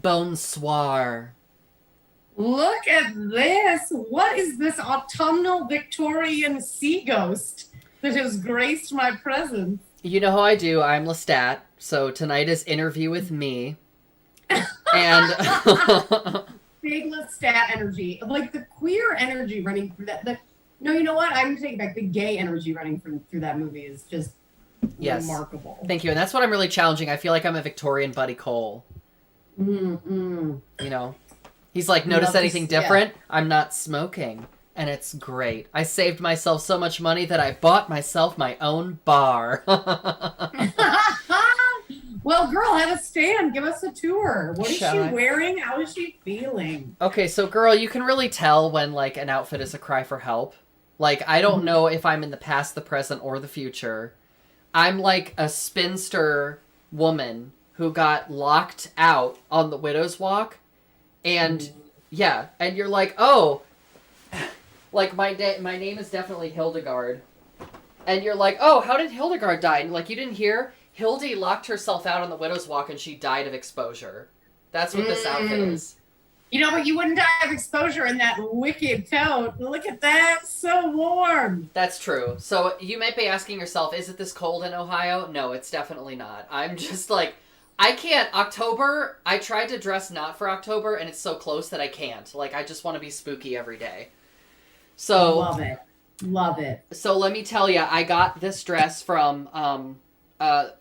Bonsoir. Look at this. What is this autumnal Victorian sea ghost that has graced my presence? You know how I do. I'm Lestat. So tonight is interview with me. And Big Lestat energy. Like the queer energy running through that. No, you know what? I'm going to take it back. The gay energy running through that movie is just yes. remarkable. Thank you. And that's what I'm really challenging. I feel like I'm a Victorian Buddy Cole. Mm-mm. You know? He's like, notice anything different? Yeah. I'm not smoking. And it's great. I saved myself so much money that I bought myself my own bar. Well, girl, have a stand. Give us a tour. What is she wearing? How is she feeling? Okay, so girl, you can really tell when like an outfit is a cry for help. Like, I don't know if I'm in the past, the present, or the future. I'm like a spinster woman who got locked out on the Widow's Walk. And yeah, and you're like, oh, like my name is definitely Hildegard. And you're like, oh, how did Hildegard die? And like, you didn't hear? Hildy locked herself out on the Widow's Walk and she died of exposure. That's what this outfit is. You know, but you wouldn't die of exposure in that wicked coat. Look at that. So warm. That's true. So you might be asking yourself, is it this cold in Ohio? No, it's definitely not. I'm just like, I can't. October, I tried to dress not for October and it's so close that I can't. Like, I just want to be spooky every day. So love it. Love it. So let me tell you, I got this dress from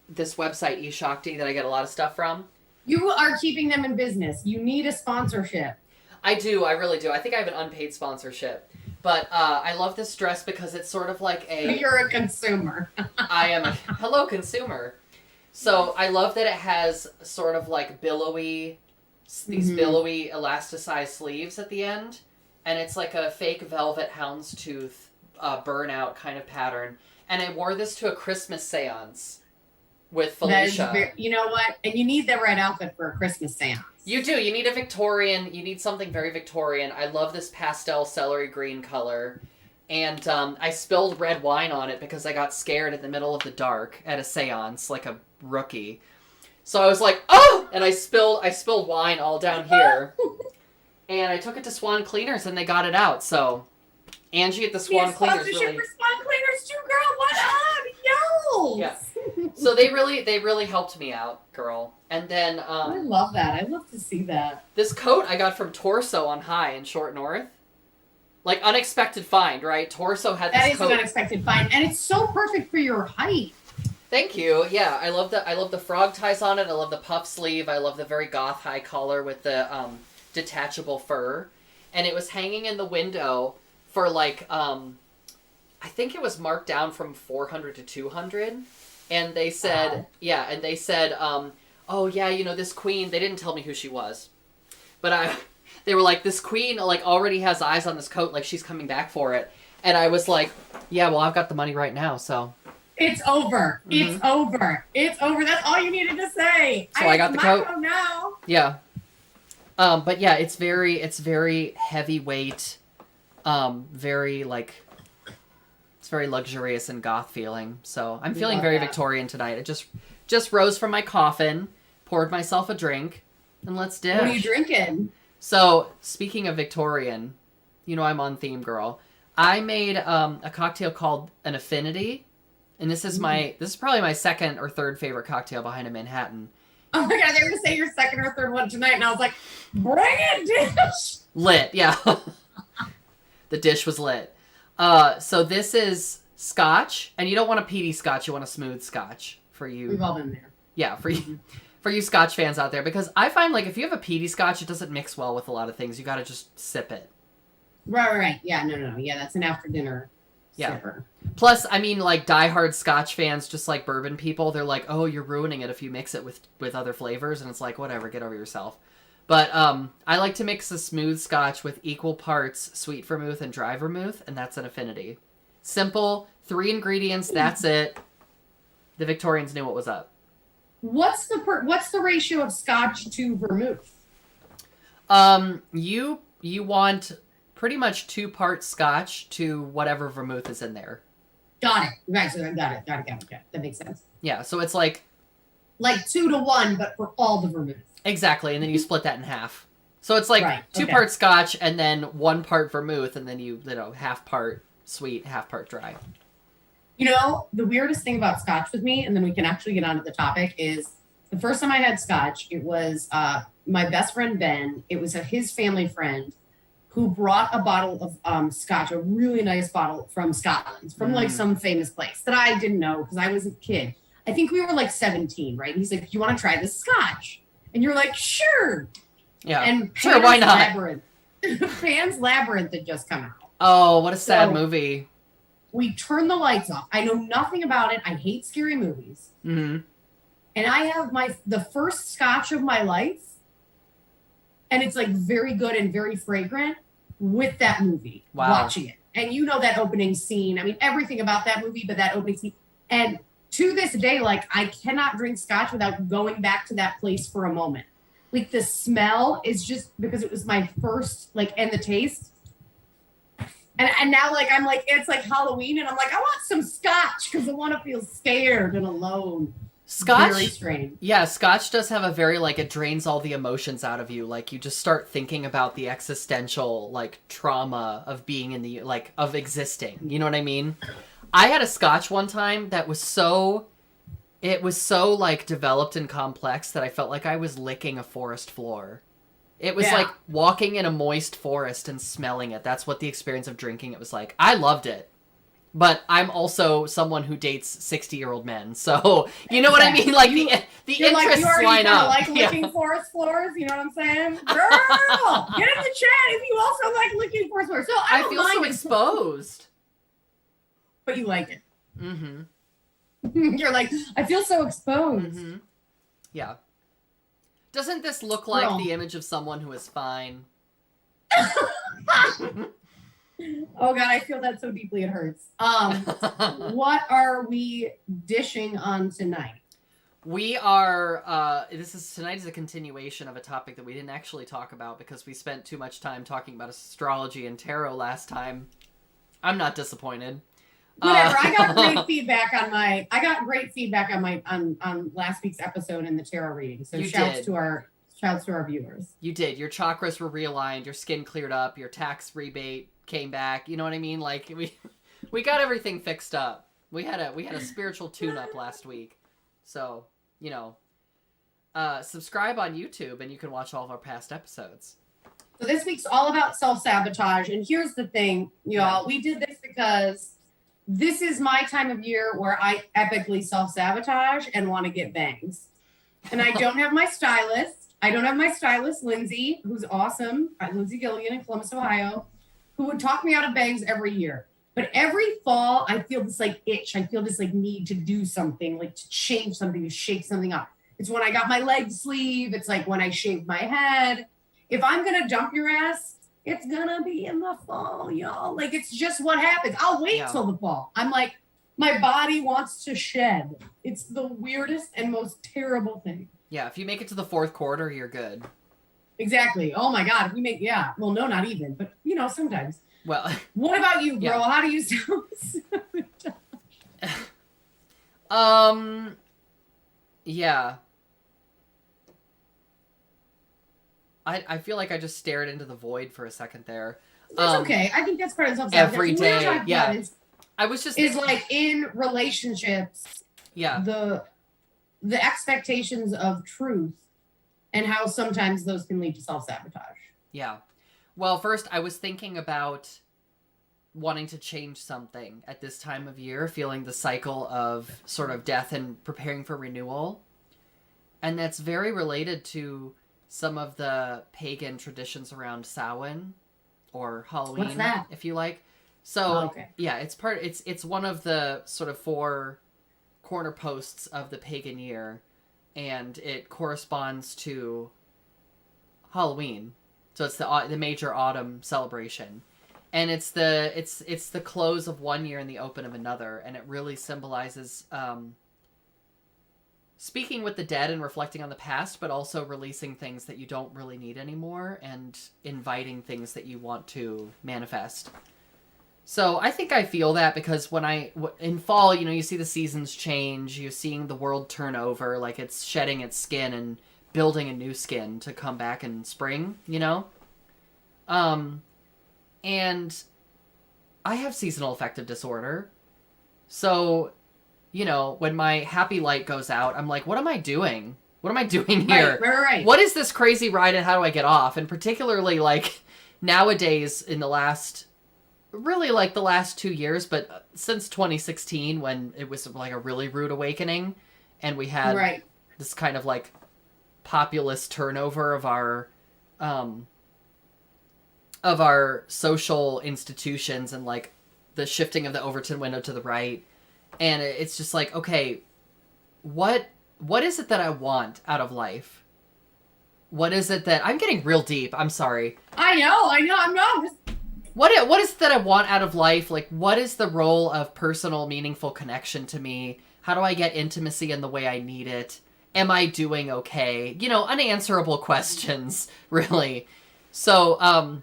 this website, eShakti, that I get a lot of stuff from. You are keeping them in business. You need a sponsorship. I do. I really do. I think I have an unpaid sponsorship. But I love this dress because it's sort of like a... You're a consumer. I am a... Hello, consumer. So I love that it has sort of like billowy... These billowy elasticized sleeves at the end. And it's like a fake velvet houndstooth burnout kind of pattern. And I wore this to a Christmas seance with Felicia. You know what? And you need the right outfit for a Christmas seance. You do. You need a Victorian. You need something very Victorian. I love this pastel celery green color. And I spilled red wine on it because I got scared in the middle of the dark at a seance like a rookie. So I was like, oh! And I spilled wine all down here. And I took it to Swan Cleaners and they got it out. So Angie at the Swan Cleaners really... for Swan Cleaners too, girl. What up? Yo! Yeah. So they really helped me out, girl. And then I love that. I love to see that. This coat I got from Torso on High in Short North. Like, unexpected find, right? Torso had this coat. That is an unexpected find, and it's so perfect for your height. Thank you. Yeah, I love the frog ties on it. I love the puff sleeve. I love the very goth high collar with the detachable fur. And it was hanging in the window for like I think it was marked down from 400 to 200. And they said, wow. Yeah, and they said, oh yeah, you know, this queen, they didn't tell me who she was. But they were like, this queen like already has eyes on this coat, like she's coming back for it. And I was like, yeah, well, I've got the money right now, so. It's over. Mm-hmm. It's over. It's over. That's all you needed to say. So I got the coat now. Yeah. But yeah, it's very heavyweight, very like, it's very luxurious and goth feeling. So I'm feeling very Victorian tonight. It just rose from my coffin, poured myself a drink, and let's dish. What are you drinking? So speaking of Victorian, you know I'm on theme, girl. I made a cocktail called an Affinity, and this is probably my second or third favorite cocktail behind a Manhattan. Oh my god, they were going to say your second or third one tonight, and I was like, bring it, dish! Lit, yeah. The dish was lit. So this is scotch, and you don't want a peaty scotch, you want a smooth scotch for you. We've all been there. Yeah, for you scotch fans out there, because I find like if you have a peaty scotch, it doesn't mix well with a lot of things. You got to just sip it. Right. Yeah, no. Yeah, that's an after dinner sipper. Plus, I mean, like, diehard Scotch fans, just like bourbon people, they're like, oh, you're ruining it if you mix it with other flavors, and it's like, whatever, get over yourself. But I like to mix a smooth Scotch with equal parts sweet vermouth and dry vermouth, and that's an Affinity. Simple, 3 ingredients, that's it. The Victorians knew what was up. What's the ratio of Scotch to vermouth? You want pretty much 2 parts Scotch to whatever vermouth is in there. Got it. Right, so got it. That makes sense. Yeah, so it's like like 2-1, but for all the vermouth. Exactly, and then you split that in half. So it's like Right, 2 parts Scotch and then 1 part vermouth, and then you know, half part sweet, half part dry. You know, the weirdest thing about Scotch with me, and then we can actually get on to the topic, is the first time I had Scotch, it was my best friend Ben. It was his family friend who brought a bottle of Scotch, a really nice bottle from Scotland, from like some famous place that I didn't know because I was a kid. I think we were like 17, right? And he's like, "You want to try this Scotch?" And you're like, "Sure." Yeah. And sure, why not? Labyrinth. Pan's Labyrinth had just come out. Oh, what a sad movie. We turned the lights off. I know nothing about it. I hate scary movies. Mm-hmm. And I have the first Scotch of my life, and it's like very good and very fragrant with that movie. Wow. Watching it. And you know that opening scene. I mean, everything about that movie, but that opening scene. And to this day, like, I cannot drink Scotch without going back to that place for a moment. Like, the smell is just because it was my first, like, and the taste. And now, like, I'm like, it's like Halloween, and I'm like, I want some Scotch because I want to feel scared and alone. Scotch, very strange. Yeah, Scotch does have a very, like, it drains all the emotions out of you. Like, you just start thinking about the existential, like, trauma of being in the, like, of existing. You know what I mean? I had a Scotch one time that was so, it was so, like, developed and complex that I felt like I was licking a forest floor. It was like walking in a moist forest and smelling it. That's what the experience of drinking it was like. I loved it. But I'm also someone who dates 60-year-old men, so you know what I mean. Like the interests like, you line up. Like licking forest floors, you know what I'm saying? Girl, get in the chat if you also like licking forest floors. So I feel so exposed, but you like it. Mm-hmm. You're like, I feel so exposed. Mm-hmm. Yeah. Doesn't this look like the image of someone who is fine? Oh God, I feel that so deeply it hurts. What are we dishing on tonight? We are, tonight is a continuation of a topic that we didn't actually talk about because we spent too much time talking about astrology and tarot last time. I'm not disappointed. Whatever. I got great feedback on last week's episode in the tarot reading. So shouts to our viewers. You did. Your chakras were realigned, your skin cleared up, your tax rebate came back. You know what I mean? Like we got everything fixed up. We had a spiritual tune-up last week. So, you know, subscribe on YouTube and you can watch all of our past episodes. So this week's all about self-sabotage. And here's the thing, y'all. We did this because this is my time of year where I epically self-sabotage and want to get bangs. And I don't have my stylist. Lindsay, who's awesome, Lindsay Gilligan in Columbus, Ohio, who would talk me out of bangs every year. But every fall, I feel this like itch. I feel this like need to do something, like to change something, to shake something up. It's when I got my leg sleeve. It's like when I shaved my head. If I'm going to dump your ass, it's going to be in the fall, y'all. Like, it's just what happens. I'll wait till the fall. I'm like, my body wants to shed. It's the weirdest and most terrible thing. Yeah, if you make it to the fourth quarter, you're good. Exactly. Oh my God. If we make, well, no, not even, but you know, sometimes. Well, what about you, girl? How do you self-sabotage? Yeah. I feel like I just stared into the void for a second there. That's okay. I think that's part of self-sabotage. Every day, I was just is like in relationships. Yeah. The expectations of truth and how sometimes those can lead to self-sabotage. Yeah. Well, first I was thinking about wanting to change something at this time of year, feeling the cycle of sort of death and preparing for renewal. And that's very related to some of the pagan traditions around Samhain or Halloween. What's that? If you like. So, yeah, it's one of the sort of 4 corner posts of the pagan year, and it corresponds to Halloween. So it's the major autumn celebration. And it's the close of one year and the open of another, and it really symbolizes speaking with the dead and reflecting on the past, but also releasing things that you don't really need anymore and inviting things that you want to manifest. So I think I feel that because in fall, you see the seasons change, you're seeing the world turn over, like it's shedding its skin and building a new skin to come back in spring. Um, and I have seasonal affective disorder. So, when my happy light goes out, I'm like, what am I doing? What am I doing here? Right. What is this crazy ride and how do I get off? And particularly, like, nowadays in the last 2 years, but since 2016 when it was like a really rude awakening and we had this kind of like populist turnover of our social institutions and like the shifting of the Overton window to the right. And it's just like, okay, what is it that I want out of life? What is it that I'm getting real deep? I'm sorry. I know. I'm not. What is it that I want out of life? Like, what is the role of personal, meaningful connection to me? How do I get intimacy in the way I need it? Am I doing okay? Unanswerable questions, really. So,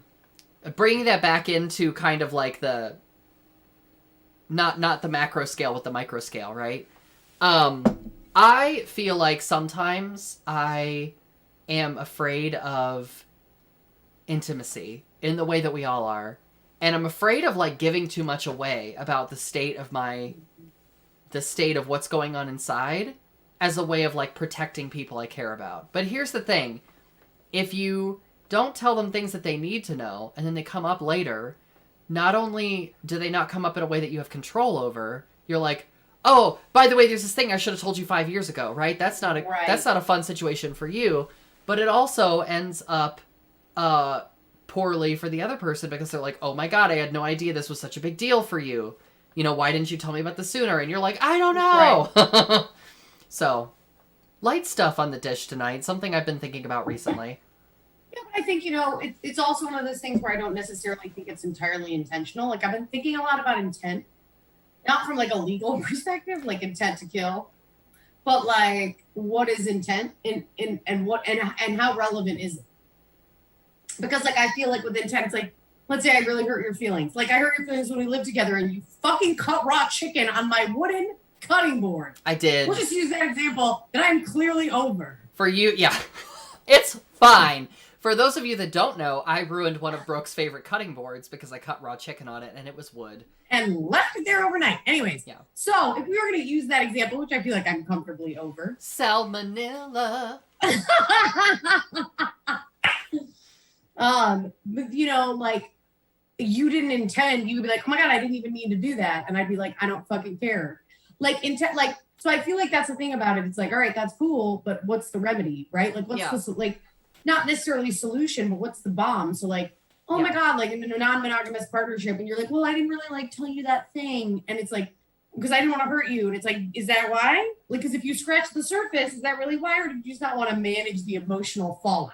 bringing that back into kind of like the not the macro scale but the micro scale, right? I feel like sometimes I am afraid of intimacy in the way that we all are, and I'm afraid of like giving too much away about the state of what's going on inside as a way of like protecting people I care about. But here's the thing, if you don't tell them things that they need to know, and then they come up later, not only do they not come up in a way that you have control over, you're like, oh, by the way, there's this thing I should have told you 5 years ago, right? That's not a fun situation for you, but it also ends up poorly for the other person because they're like, oh my god, I had no idea this was such a big deal for you. Why didn't you tell me about this sooner? And you're like, I don't know. Right. So, light stuff on the dish tonight, something I've been thinking about recently. Yeah, but I think, it's also one of those things where I don't necessarily think it's entirely intentional. Like, I've been thinking a lot about intent, not from like a legal perspective, like intent to kill, but like, what is intent and how relevant is it? Because like, I feel like with intent, it's like, let's say I really hurt your feelings. Like, I hurt your feelings when we lived together and you fucking cut raw chicken on my wooden cutting board. I did. We'll just use that example that I'm clearly over. For you, yeah. It's fine. For those of you that don't know, I ruined one of Brooke's favorite cutting boards because I cut raw chicken on it and it was wood. And left it there overnight. Anyways, yeah. So if we were going to use that example, which I feel like I'm comfortably over. Salmonella. But, like, you didn't intend, you would be like, oh my God, I didn't even mean to do that. And I'd be like, I don't fucking care. Like, intent, like, so I feel like that's the thing about it. It's like, all right, that's cool, but what's the remedy, right? Like, what's the, like, not necessarily solution, but what's the bomb? So like, oh my God, like in a non-monogamous partnership, and you're like, well, I didn't really like tell you that thing. And it's like, because I didn't want to hurt you. And it's like, is that why? Like, because if you scratch the surface, is that really why? Or did you just not want to manage the emotional fallout?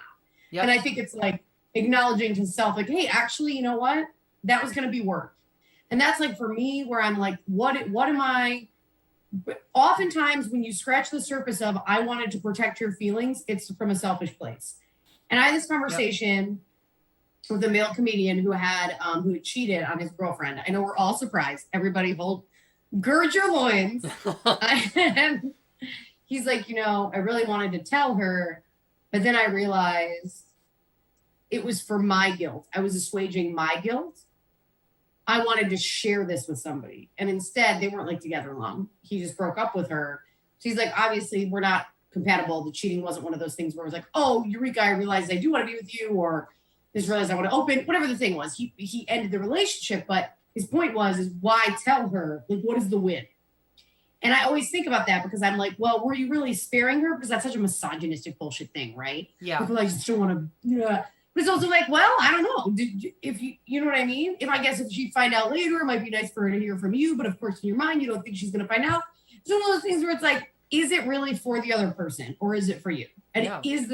Yep. And I think it's like acknowledging to self, like, hey, actually, you know what? That was going to be work. And that's like for me, where I'm like, what am I? But oftentimes when you scratch the surface of, I wanted to protect your feelings, it's from a selfish place. And I had this conversation with a male comedian who had cheated on his girlfriend. I know we're all surprised. Everybody gird your loins. And he's like, I really wanted to tell her, but then I realized it was for my guilt. I was assuaging my guilt. I wanted to share this with somebody. And instead, they weren't like together long. He just broke up with her. She's like, obviously, we're not compatible. The cheating wasn't one of those things where it was like, oh, eureka, I realized I do want to be with you, or just realized I want to open, whatever the thing was. He ended the relationship, but his point is why tell her? Like, what is the win? And I always think about that because I'm like, well, were you really sparing her? Because that's such a misogynistic bullshit thing, right? Yeah. People like, just don't want to, yeah. But it's also like, well, I don't know. If you know what I mean? If she'd find out later, it might be nice for her to hear from you. But of course, in your mind, you don't think she's going to find out. It's one of those things where it's like, is it really for the other person or is it for you? And is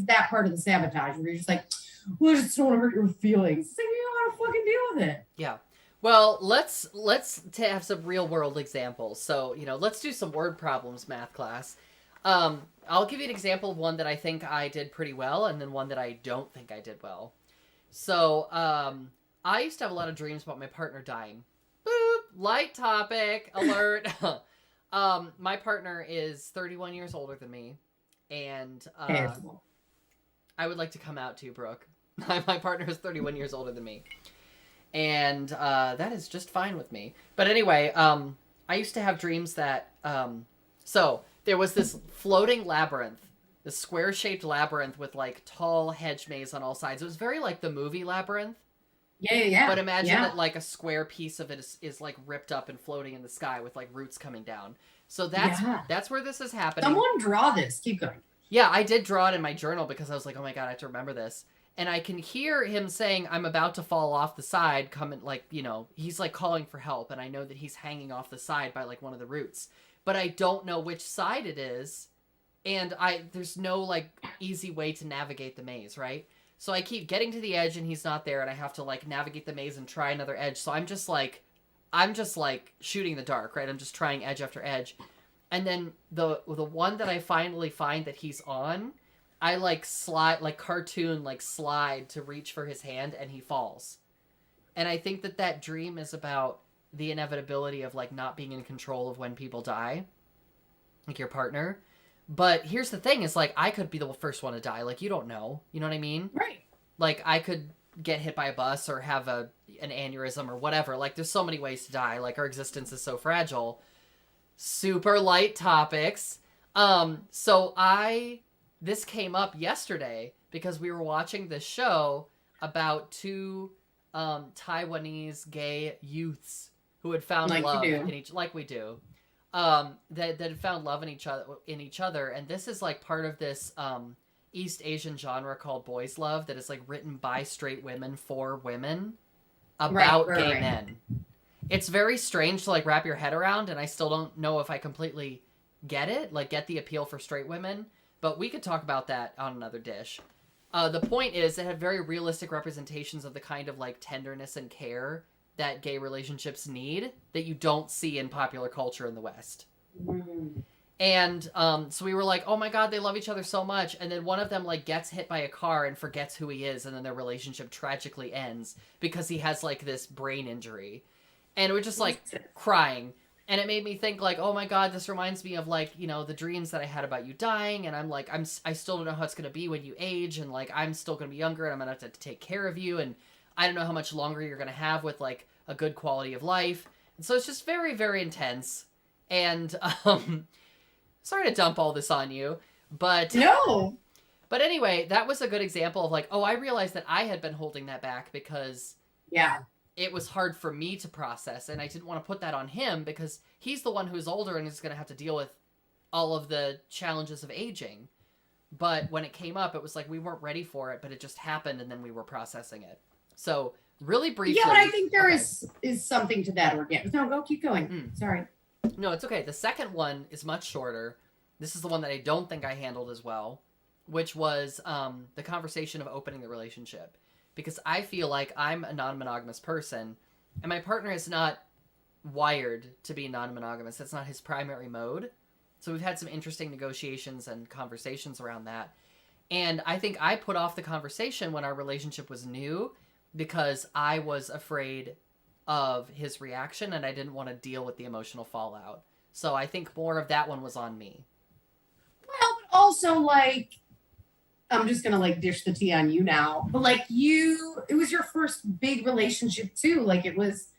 that part of the sabotage where you're just like, well, I just don't want to hurt your feelings. It's like, you don't want to fucking deal with it. Yeah. Well, let's have some real world examples. So, let's do some word problems math class. I'll give you an example of one that I think I did pretty well and then one that I don't think I did well. So, I used to have a lot of dreams about my partner dying. Boop! Light topic alert. My partner is 31 years older than me, and I would like to come out to you, Brooke. My partner is 31 years older than me, and that is just fine with me. But anyway, I used to have dreams that so there was this floating labyrinth, this square-shaped labyrinth with like tall hedge maze on all sides. It was very like the movie Labyrinth. Yeah. But imagine that like a square piece of it is like ripped up and floating in the sky with like roots coming down. So that's where this is happening. Someone draw this. Keep going. Yeah, I did draw it in my journal because I was like, oh my God, I have to remember this. And I can hear him saying, I'm about to fall off the side, coming like, he's like calling for help. And I know that he's hanging off the side by like one of the roots. But I don't know which side it is. And there's no like easy way to navigate the maze, right? So I keep getting to the edge and he's not there and I have to like navigate the maze and try another edge. So I'm just like shooting in the dark, right? I'm just trying edge after edge. And then the one that I finally find that he's on, I like slide, like cartoon, like slide to reach for his hand and he falls. And I think that dream is about the inevitability of like not being in control of when people die, like your partner. But here's the thing, is like I could be the first one to die. Like you don't know. You know what I mean? Right. Like I could get hit by a bus or have an aneurysm or whatever. Like there's so many ways to die. Like our existence is so fragile. Super light topics. So this came up yesterday because we were watching this show about two Taiwanese gay youths who had found love in each, like we do. That had found love in each other, and this is like part of this East Asian genre called boys love that is like written by straight women for women about gay men. It's very strange to like wrap your head around, and I still don't know if I completely get it, like get the appeal for straight women, but we could talk about that on another dish. The point is it had very realistic representations of the kind of like tenderness and care that gay relationships need that you don't see in popular culture in the West. Mm-hmm. And so we were like, oh my God, they love each other so much. And then one of them like gets hit by a car and forgets who he is. And then their relationship tragically ends because he has like this brain injury. And we're just like crying. And it made me think like, oh my God, this reminds me of like, the dreams that I had about you dying. And I'm like, I still don't know how it's going to be when you age. And like, I'm still going to be younger and I'm going to have to take care of you. And I don't know how much longer you're going to have with like a good quality of life. And so it's just very, very intense. And sorry to dump all this on you, but no. But anyway, that was a good example of like, oh, I realized that I had been holding that back because it was hard for me to process, and I didn't want to put that on him because he's the one who's older and is going to have to deal with all of the challenges of aging. But when it came up, it was like we weren't ready for it, but it just happened, and then we were processing it. So really briefly. Yeah, but I think there is something to that. No, keep going. Sorry. No, it's okay. The second one is much shorter. This is the one that I don't think I handled as well, which was the conversation of opening the relationship. Because I feel like I'm a non-monogamous person, and my partner is not wired to be non-monogamous. That's not his primary mode. So we've had some interesting negotiations and conversations around that. And I think I put off the conversation when our relationship was new because I was afraid of his reaction and I didn't want to deal with the emotional fallout. So I think more of that one was on me. Well, but also like, I'm just going to like dish the tea on you now, but like it was your first big relationship too. Like it was.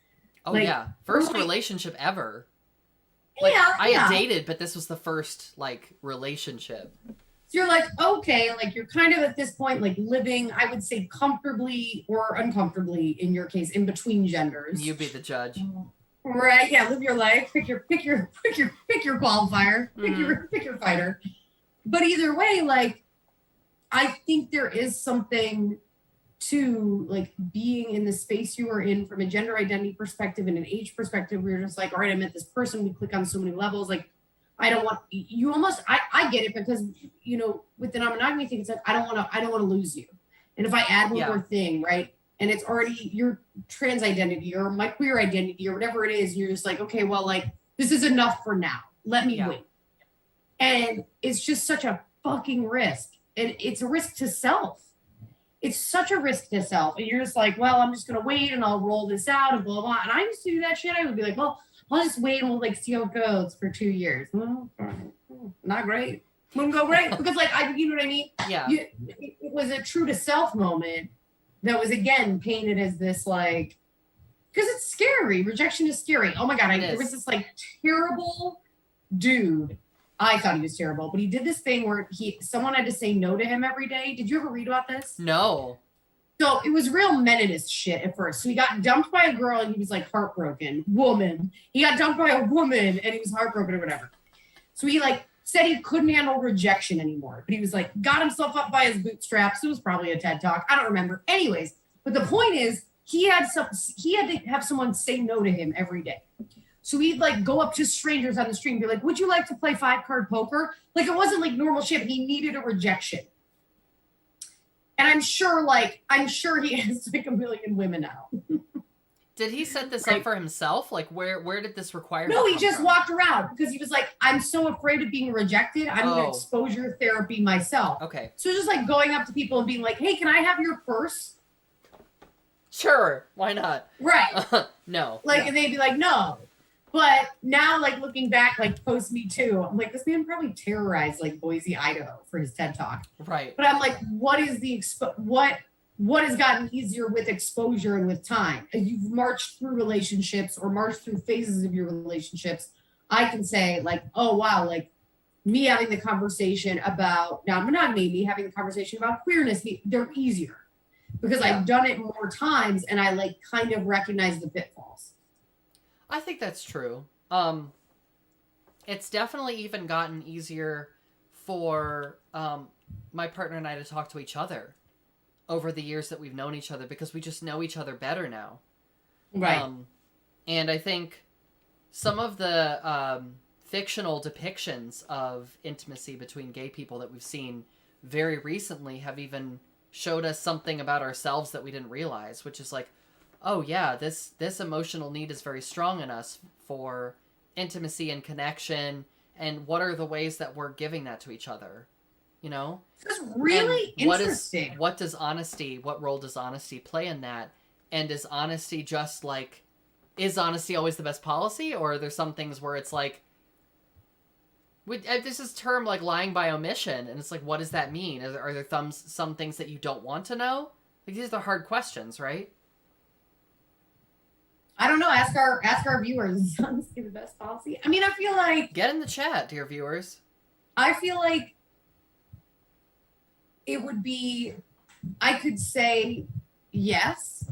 Oh like, yeah. First relationship ever. Like I had dated, but this was the first like relationship. So you're like, okay, like you're kind of at this point, like living, I would say comfortably or uncomfortably in your case, in between genders. You be the judge. Right. Yeah. Live your life. Pick your qualifier. Pick your fighter. But either way, like, I think there is something to like being in the space you are in from a gender identity perspective and an age perspective. Where you're just like, all right, I met this person. We click on so many levels. Like, I don't want you almost, I get it because, with the non-monogamy thing, it's like, I don't want to lose you. And if I add one more thing, right. And it's already your trans identity or my queer identity or whatever it is. You're just like, okay, well, like this is enough for now. Let me wait. And it's just such a fucking risk. And it's a risk to self. it's such a risk to self. And you're just like, well, I'm just going to wait and I'll roll this out and blah, blah. And I used to do that shit. I would be like, well, I'll just wait and we'll like see how it goes for 2 years. Well, not great. Wouldn't go great. Because like, you know what I mean? Yeah. It was a true to self moment that was again painted as this like, because it's scary. Rejection is scary. Oh my God. There was this like terrible dude. I thought he was terrible, but he did this thing where someone had to say no to him every day. Did you ever read about this? No. So it was real meninist shit at first. So he got dumped by a girl and he was like heartbroken. Woman. He got dumped by a woman and he was heartbroken or whatever. So he like said he couldn't handle rejection anymore. But he was like, got himself up by his bootstraps. It was probably a TED Talk. I don't remember. Anyways, but the point is he had to have someone say no to him every day. So he'd like go up to strangers on the street and be like, would you like to play 5-card poker? Like it wasn't like normal shit. He needed a rejection. And I'm sure he has like a million women now. Did he set this up for himself? Like where did this requirement No, he come just from? walked around because he was like, I'm so afraid of being rejected. I'm going to exposure therapy myself. Okay. So just like going up to people and being like, hey, can I have your purse? Sure. Why not? Right. No. Like, yeah. And they'd be like, no. But now, like, looking back, like, post Me Too, I'm like, this man probably terrorized, like, Boise, Idaho for his TED Talk. Right. But I'm like, what is the, what has gotten easier with exposure and with time? As you've marched through relationships or marched through phases of your relationships, I can say, like, oh, wow, like, me having the conversation about non-monogamy, me having the conversation about queerness, they're easier. Because I've done it more times and I, like, kind of recognize the pitfalls. I think that's true. It's definitely even gotten easier for my partner and I to talk to each other over the years that we've known each other because we just know each other better now. Right. And I think some of the fictional depictions of intimacy between gay people that we've seen very recently have even showed us something about ourselves that we didn't realize, which is like, oh yeah, this emotional need is very strong in us for intimacy and connection, and what are the ways that we're giving that to each other, you know? That's really interesting. What role does honesty play in that? And is honesty just like, is honesty always the best policy? Or are there some things where it's like, this is term like lying by omission, and it's like, what does that mean? Are there some things that you don't want to know? Like, these are hard questions, right? I don't know. Ask our viewers. Is honesty the best policy? I mean, I feel like... Get in the chat, dear viewers. I feel like it would be... I could say yes,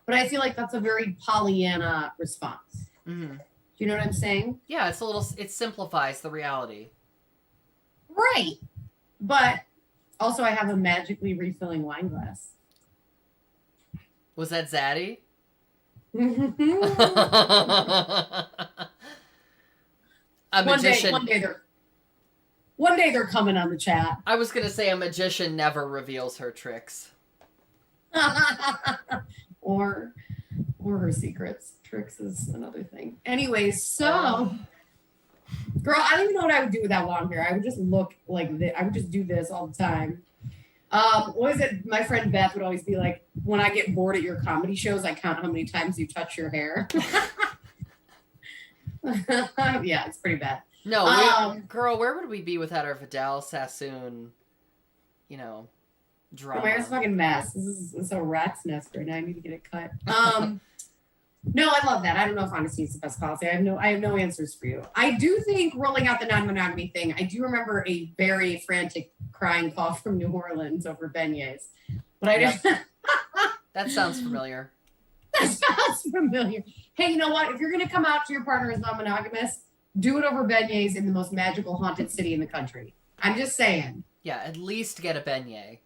but I feel like that's a very Pollyanna response. Mm-hmm. Do you know what I'm saying? Yeah, it simplifies the reality. Right. But also I have a magically refilling wine glass. Was that Zaddy? A magician. One day they're coming on the chat. I was gonna say a magician never reveals her tricks. or her secrets. Tricks is another thing. Anyways, so girl, I don't even know what I would do with that long hair. I would just look like this. I would just do this all the time. What is it? My friend Beth would always be like, when I get bored at your comedy shows, I count how many times you touch your hair. Yeah, it's pretty bad. No, girl, where would we be without our Vidal Sassoon, drama? My hair's a fucking mess. This is a rat's nest right now. I need to get it cut. No, I love that. I don't know if honesty is the best policy. I have no answers for you. I do think rolling out the non-monogamy thing, I do remember a very frantic crying call from New Orleans over beignets. But I didn't. That sounds familiar. That sounds familiar. Hey, you know what? If you're going to come out to your partner as non-monogamous, do it over beignets in the most magical haunted city in the country. I'm just saying. Yeah, at least get a beignet.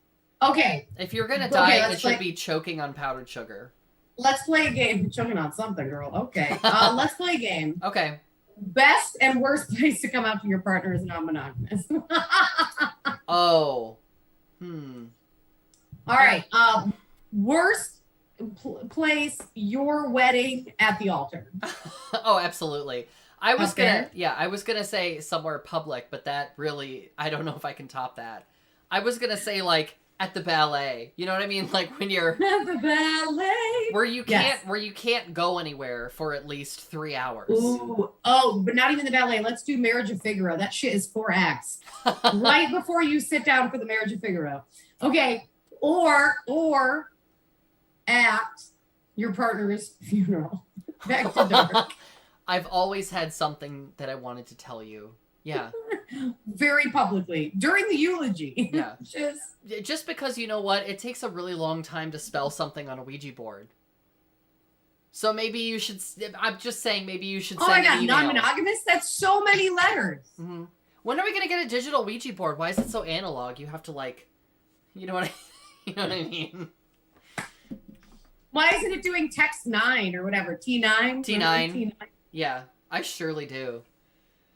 Okay. If you're going to diet, it should be choking on powdered sugar. Let's play a game. Choking on something, girl. Okay. Let's play a game. Okay. Best and worst place to come out to your partner is non-monogamous. Oh. All right. Worst place, your wedding at the altar. Oh, absolutely. I was gonna say somewhere public, but that really, I don't know if I can top that. I was gonna say like at the ballet. You know what I mean? Like when you're At the ballet. where you can't go anywhere for at least 3 hours. Ooh, oh, but not even the ballet. Let's do Marriage of Figaro. That shit is 4 acts. Right before you sit down for the Marriage of Figaro. Okay, or at your partner's funeral. Back to dark. I've always had something that I wanted to tell you. Yeah. Very publicly during the eulogy. Yeah. Just because, you know what, it takes a really long time to spell something on a Ouija board. So maybe you should. I'm just saying, maybe you should. Oh my god, non-monogamous? That's so many letters. Mm-hmm. When are we gonna get a digital Ouija board? Why is it so analog? You have to like, you know what I mean? Why isn't it doing text 9 or whatever? T9. T9. Yeah, I surely do.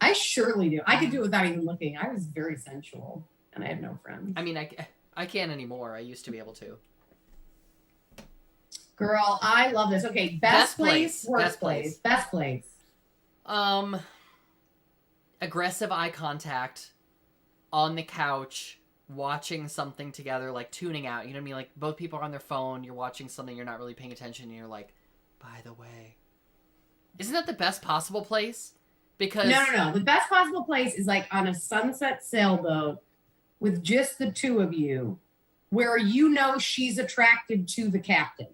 I surely do. I could do it without even looking. I was very sensual, and I had no friends. I mean, I can't anymore. I used to be able to. Girl, I love this. Okay, best place, worst place. Best place. Aggressive eye contact on the couch, watching something together, like tuning out. You know what I mean? Like both people are on their phone, you're watching something, you're not really paying attention, and you're like, by the way. Isn't that the best possible place? Because No. The best possible place is like on a sunset sailboat with just the two of you, where you know she's attracted to the captain.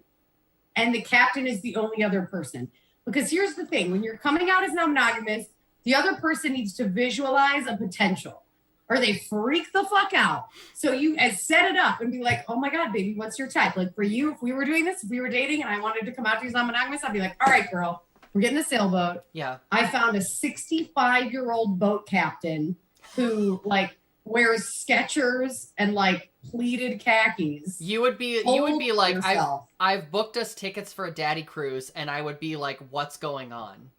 And the captain is the only other person. Because here's the thing, when you're coming out as non-monogamous, the other person needs to visualize a potential, or they freak the fuck out. So you set it up and be like, oh my God, baby, what's your type? Like for you, if we were doing this, if we were dating and I wanted to come out to you as non-monogamous, I'd be like, all right, girl, we're getting a sailboat. Yeah. I found a 65-year-old boat captain who like wears Skechers and like pleated khakis. You would be like, I've booked us tickets for a daddy cruise, and I would be like, what's going on?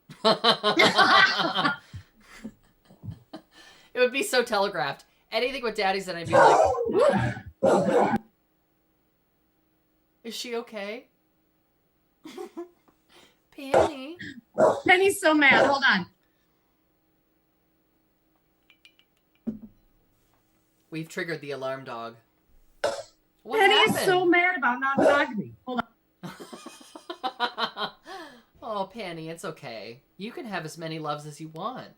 It would be so telegraphed. Anything with daddies, and I'd be like, is she okay? Penny. Penny's so mad. Hold on. We've triggered the alarm dog. What Penny happened? Is so mad about non-monogamy. Hold on. Oh, Penny, it's okay. You can have as many loves as you want.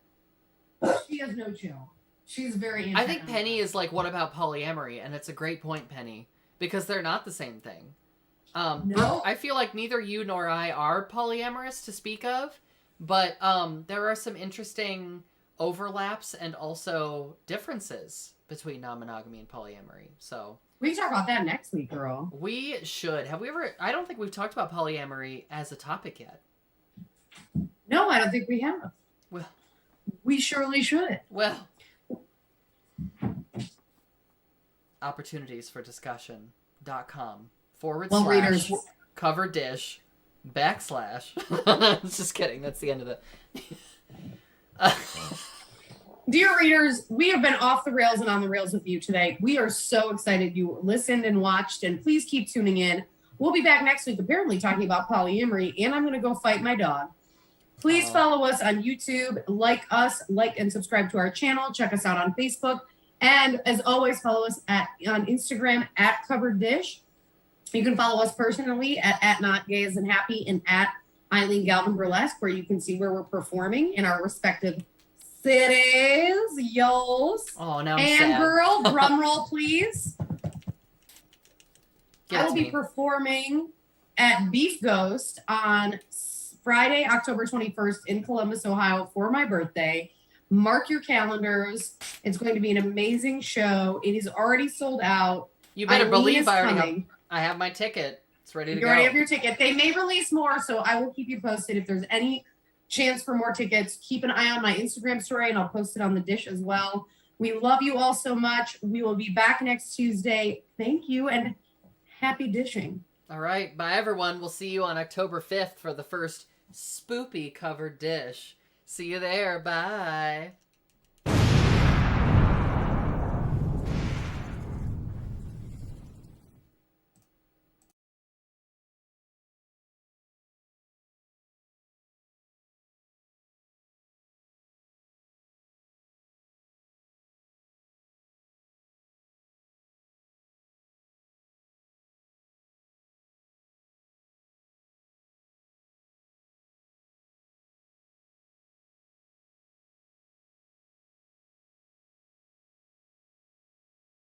She has no chill. She's very I think Penny is like, what about polyamory? And it's a great point, Penny, because they're not the same thing. No. I feel like neither you nor I are polyamorous to speak of, but there are some interesting overlaps and also differences between non-monogamy and polyamory. So we can talk about that next week, girl. We should. Have we ever? I don't think we've talked about polyamory as a topic yet. No, I don't think we have. Well, we surely should. Well, opportunities for discussion.com/ readers, cover dish / just kidding. That's the end of the Dear readers, we have been off the rails and on the rails with you today. We are so excited you listened and watched, and please keep tuning in. We'll be back next week, apparently talking about polyamory, and I'm going to go fight my dog. Please follow us on YouTube, like and subscribe to our channel. Check us out on Facebook. And as always, follow us on Instagram at Covered Dish. You can follow us personally at Not Gay As In Happy and at Eileen Galvin Burlesque, where you can see where we're performing in our respective cities. Yo's. Oh, now I'm and sad. Girl, drum roll, please. I will be me. performing at Beef Ghost on Friday, October 21st in Columbus, Ohio for my birthday. Mark your calendars. It's going to be an amazing show. It is already sold out. You better believe I have my ticket. It's ready to go. You already have your ticket. They may release more, so I will keep you posted. If there's any chance for more tickets, keep an eye on my Instagram story, and I'll post it on the dish as well. We love you all so much. We will be back next Tuesday. Thank you, and happy dishing. All right. Bye, everyone. We'll see you on October 5th for the first spoopy covered dish. See you there. Bye.